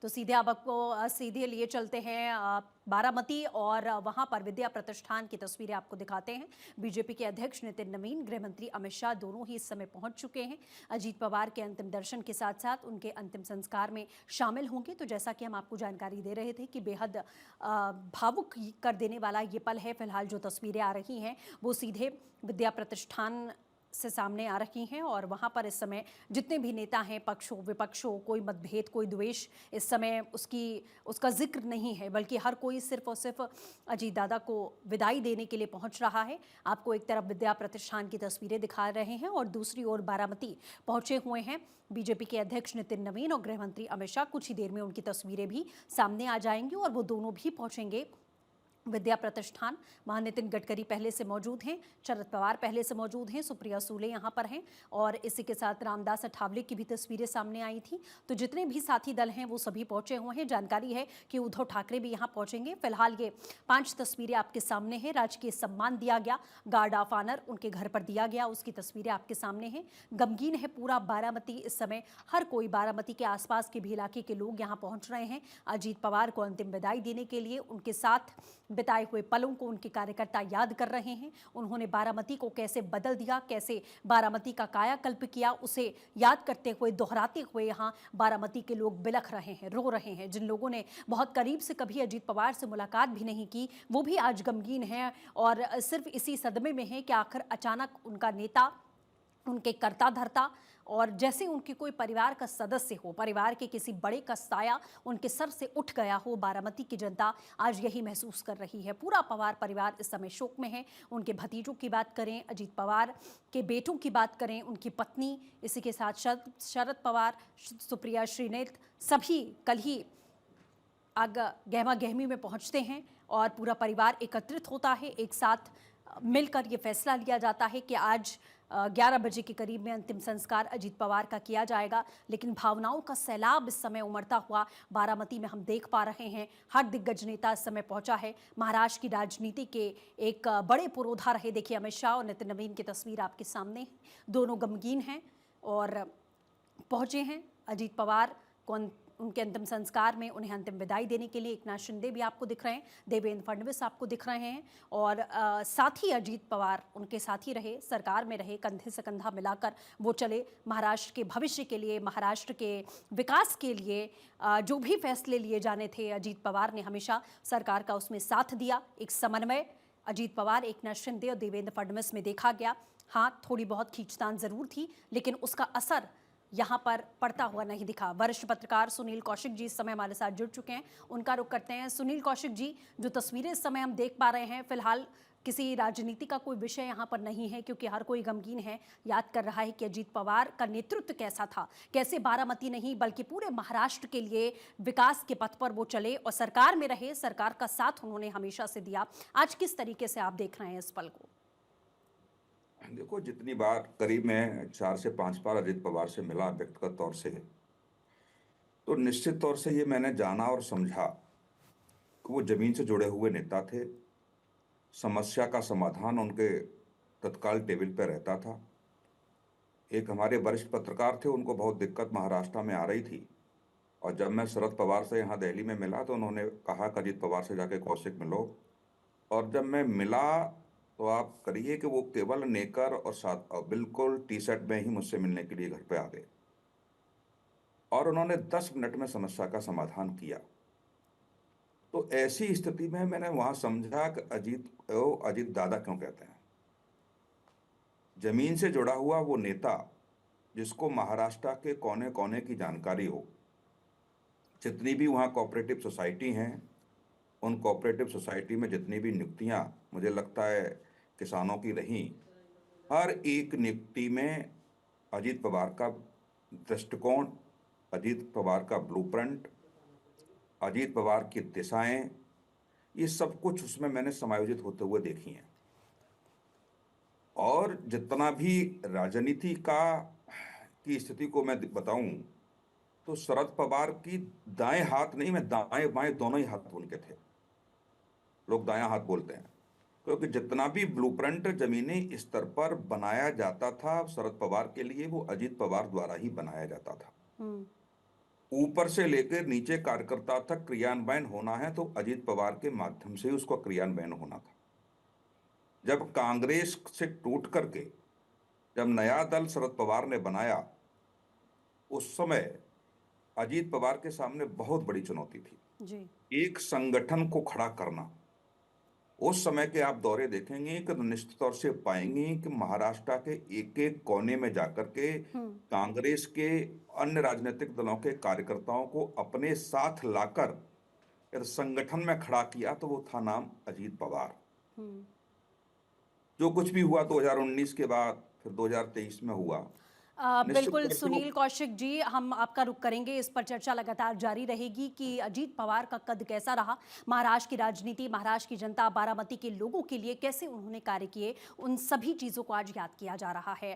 तो सीधे अब आपको सीधे लिए चलते हैं बारामती और वहां पर विद्या प्रतिष्ठान की तस्वीरें आपको दिखाते हैं। बीजेपी के अध्यक्ष नितिन नवीन, गृह मंत्री अमित शाह दोनों ही इस समय पहुंच चुके हैं। अजीत पवार के अंतिम दर्शन के साथ साथ उनके अंतिम संस्कार में शामिल होंगे। तो जैसा कि हम आपको जानकारी दे रहे थे कि बेहद भावुक कर देने वाला ये पल है। फिलहाल जो तस्वीरें आ रही हैं वो सीधे विद्या प्रतिष्ठान से सामने आ रही हैं और वहां पर इस समय जितने भी नेता हैं, पक्षों विपक्षों, कोई मतभेद, कोई द्वेष इस समय उसका जिक्र नहीं है, बल्कि हर कोई सिर्फ और सिर्फ अजीत दादा को विदाई देने के लिए पहुंच रहा है। आपको एक तरफ विद्या प्रतिष्ठान की तस्वीरें दिखा रहे हैं और दूसरी ओर बारामती पहुंचे हुए हैं बीजेपी के अध्यक्ष नितिन नवीन और गृह मंत्री अमित शाह। कुछ ही देर में उनकी तस्वीरें भी सामने आ जाएंगी और वो दोनों भी पहुंचेंगे विद्या प्रतिष्ठान। वहां नितिन गडकरी पहले से मौजूद हैं, शरद पवार पहले से मौजूद हैं, सुप्रिया सूले यहां पर हैं और इसी के साथ रामदास अठावले की भी तस्वीरें सामने आई थी। तो जितने भी साथी दल हैं वो सभी पहुंचे हुए हैं। जानकारी है कि उद्धव ठाकरे भी यहां पहुंचेंगे। फिलहाल ये 5 तस्वीरें आपके सामने हैं। राजकीय सम्मान दिया गया, गार्ड ऑफ ऑनर उनके घर पर दिया गया, उसकी तस्वीरें आपके सामने हैं। गमगीन है पूरा बारामती इस समय। हर कोई बारामती के आसपास के भी इलाके के लोग यहां पहुंच रहे हैं अजीत पवार को अंतिम विदाई देने के लिए। उनके साथ बिताए हुए पलों को उनके कार्यकर्ता याद कर रहे हैं। उन्होंने बारामती को कैसे बदल दिया, कैसे बारामती का कायाकल्प किया, उसे याद करते हुए, दोहराते हुए यहाँ बारामती के लोग बिलख रहे हैं, रो रहे हैं। जिन लोगों ने बहुत करीब से कभी अजीत पवार से मुलाकात भी नहीं की वो भी आज गमगीन हैं और सिर्फ इसी सदमे में है कि आखिर अचानक उनका नेता, उनके कर्ता धर्ता और जैसे उनके कोई परिवार का सदस्य हो, परिवार के किसी बड़े का साया उनके सर से उठ गया हो। बारामती की जनता आज यही महसूस कर रही है। पूरा पवार परिवार इस समय शोक में है। उनके भतीजों की बात करें, अजीत पवार के बेटों की बात करें, उनकी पत्नी, इसी के साथ शरद पवार, सुप्रिया श्रीनेत, सभी कल ही गहमा गहमी में पहुंचते हैं और पूरा परिवार एकत्रित होता है। एक साथ मिलकर ये फैसला लिया जाता है कि आज 11 बजे के करीब में अंतिम संस्कार अजीत पवार का किया जाएगा। लेकिन भावनाओं का सैलाब इस समय उमड़ता हुआ बारामती में हम देख पा रहे हैं। हर दिग्गज नेता इस समय पहुंचा है। महाराष्ट्र की राजनीति के एक बड़े पुरोधा रहे, देखिए अमित शाह और नितिन नवीन की तस्वीर आपके सामने है। दोनों गमगीन हैं और पहुंचे हैं अजीत पवार को उनके अंतिम संस्कार में, उन्हें अंतिम विदाई देने के लिए। एकनाथ शिंदे भी आपको दिख रहे हैं, देवेंद्र फडणवीस आपको दिख रहे हैं और साथ ही अजीत पवार उनके साथ ही रहे, सरकार में रहे, कंधे से कंधा मिलाकर वो चले महाराष्ट्र के भविष्य के लिए, महाराष्ट्र के विकास के लिए। जो भी फैसले लिए जाने थे अजीत पवार ने हमेशा सरकार का उसमें साथ दिया। एक समन्वय अजीत पवार, एकनाथ शिंदे और देवेंद्र फडणवीस में देखा गया। हाँ, थोड़ी बहुत खींचतान जरूर थी लेकिन उसका असर यहां पर पड़ता हुआ नहीं दिखा। वरिष्ठ पत्रकार सुनील कौशिक जी इस समय हमारे साथ जुड़ चुके हैं, उनका रुख करते हैं। सुनील कौशिक जी, जो तस्वीरें इस समय हम देख पा रहे हैं, फिलहाल किसी राजनीति का कोई विषय यहां पर नहीं है क्योंकि हर कोई गमगीन है, याद कर रहा है कि अजीत पवार का नेतृत्व कैसा था, कैसे बारामती नहीं बल्कि पूरे महाराष्ट्र के लिए विकास के पथ पर वो चले और सरकार में रहे, सरकार का साथ उन्होंने हमेशा से दिया। आज किस तरीके से आप देख रहे हैं इस पल को? देखो, जितनी बार करीब मैं 4 से 5 बार अजित पवार से मिला व्यक्तिगत तौर से, तो निश्चित तौर से ये मैंने जाना और समझा कि वो जमीन से जुड़े हुए नेता थे। समस्या का समाधान उनके तत्काल टेबल पर रहता था। एक हमारे वरिष्ठ पत्रकार थे, उनको बहुत दिक्कत महाराष्ट्र में आ रही थी और जब मैं शरद पवार से यहाँ दिल्ली में मिला तो उन्होंने कहा कि अजित पवार से जाके कौशिक मिलो। और जब मैं मिला तो आप करिए कि वो केवल नेकर और साथ और बिल्कुल टी शर्ट में ही मुझसे मिलने के लिए घर पे आ गए और उन्होंने 10 मिनट में समस्या का समाधान किया। तो ऐसी स्थिति में मैंने वहां समझा कि अजीत दादा क्यों कहते हैं। जमीन से जुड़ा हुआ वो नेता जिसको महाराष्ट्र के कोने कोने की जानकारी हो, जितनी भी वहाँ कोऑपरेटिव सोसाइटी हैं, उन कोऑपरेटिव सोसाइटी में जितनी भी नियुक्तियां मुझे लगता है किसानों की रही, हर एक नियुक्ति में अजीत पवार का दृष्टिकोण, अजीत पवार का ब्लूप्रिंट, अजीत पवार की दिशाएं, ये सब कुछ उसमें मैंने समायोजित होते हुए देखी हैं। और जितना भी राजनीति का की स्थिति को मैं बताऊं तो शरद पवार की दाएं हाथ नहीं, मैं दाएं बाएं दोनों ही हाथ उनके थे। लोग दायां हाथ बोलते हैं क्योंकि जितना भी ब्लूप्रिंट जमीनी स्तर पर बनाया जाता था शरद पवार के लिए, वो अजीत पवार द्वारा ही बनाया जाता था। ऊपर से लेकर नीचे कार्यकर्ता तक क्रियान्वयन होना है तो अजीत पवार के माध्यम से ही उसका क्रियान्वयन होना था। जब कांग्रेस से टूट करके जब नया दल शरद पवार ने बनाया, उस समय अजीत पवार के सामने बहुत बड़ी चुनौती थी, जी। एक संगठन को खड़ा करना। उस समय के आप दौरे देखेंगे कि निश्चित तौर से पाएंगे कि महाराष्ट्र के एक एक कोने में जाकर के कांग्रेस के अन्य राजनीतिक दलों के कार्यकर्ताओं को अपने साथ लाकर यदि संगठन में खड़ा किया तो वो था नाम अजीत पवार। जो कुछ भी हुआ 2019 के बाद, फिर 2023 में हुआ, निश्चित बिल्कुल तौर से वो सुनील कौशिक जी, हम आपका रुख करेंगे, इस पर चर्चा लगातार जारी रहेगी कि अजीत पवार का कद कैसा रहा, महाराष्ट्र की राजनीति, महाराष्ट्र की जनता, बारामती के लोगों के लिए कैसे उन्होंने कार्य किए, उन सभी चीज़ों को आज याद किया जा रहा है।